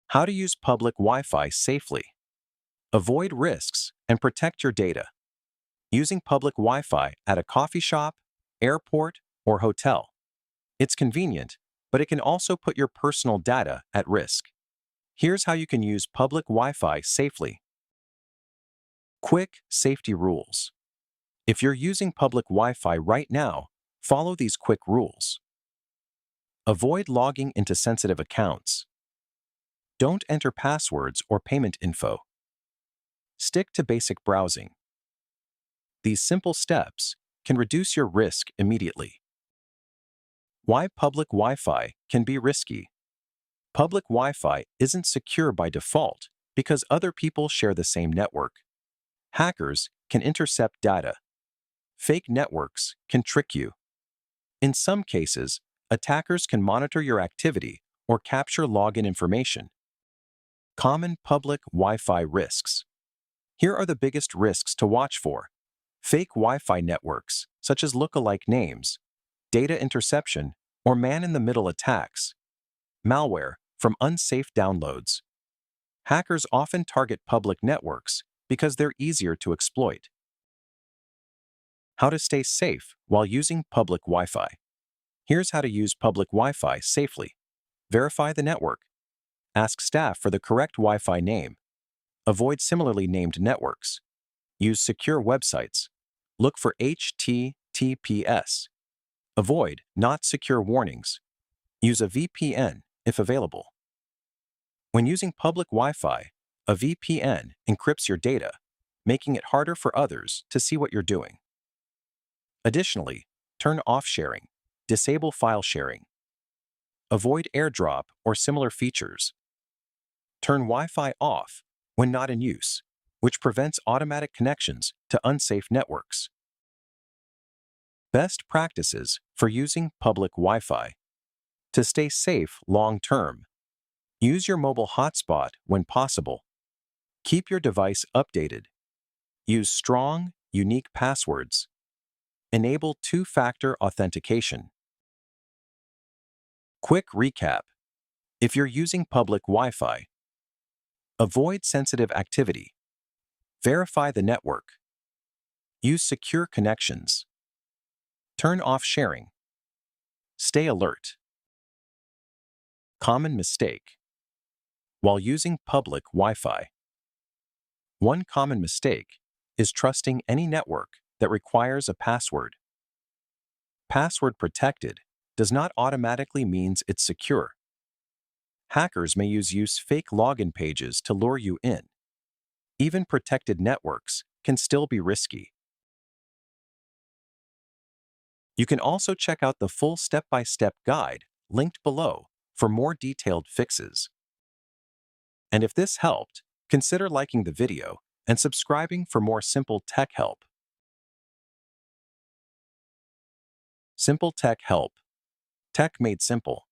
How to use public Wi-Fi safely. Avoid risks and protect your data. Using public Wi-Fi at a coffee shop, airport, or hotel. It's convenient, but it can also put your personal data at risk. Here's how you can use public Wi-Fi safely. Quick safety rules. If you're using public Wi-Fi right now, follow these quick rules. Avoid logging into sensitive accounts. Don't enter passwords or payment info. Stick to basic browsing. These simple steps can reduce your risk immediately. Why public Wi-Fi can be risky. Public Wi-Fi isn't secure by default because other people share the same network. Hackers can intercept data. Fake networks can trick you. In some cases, attackers can monitor your activity or capture login information. Common public Wi-Fi risks. Here are the biggest risks to watch for. Fake Wi-Fi networks, such as lookalike names, data interception, or man-in-the-middle attacks. Malware from unsafe downloads. Hackers often target public networks because they're easier to exploit. How to stay safe while using public Wi-Fi. Here's how to use public Wi-Fi safely. Verify the network. Ask staff for the correct Wi-Fi name. Avoid similarly named networks. Use secure websites. Look for HTTPS. Avoid not secure warnings. Use a VPN if available. When using public Wi-Fi, a VPN encrypts your data, making it harder for others to see what you're doing. Additionally, turn off sharing. Disable file sharing. Avoid AirDrop or similar features. Turn Wi-Fi off when not in use, which prevents automatic connections to unsafe networks. Best practices for using public Wi-Fi. To stay safe long-term, use your mobile hotspot when possible. Keep your device updated. Use strong, unique passwords. Enable two-factor authentication. Quick recap. If you're using public Wi-Fi, avoid sensitive activity. Verify the network. Use secure connections. Turn off sharing. Stay alert. Common mistake. While using public Wi-Fi, one common mistake is trusting any network that requires a password. Password protected does not automatically mean it's secure. Hackers may use fake login pages to lure you in. Even protected networks can still be risky. You can also check out the full step-by-step guide linked below for more detailed fixes. And if this helped, consider liking the video and subscribing for more simple tech help. SimpleTech Help. Tech made simple.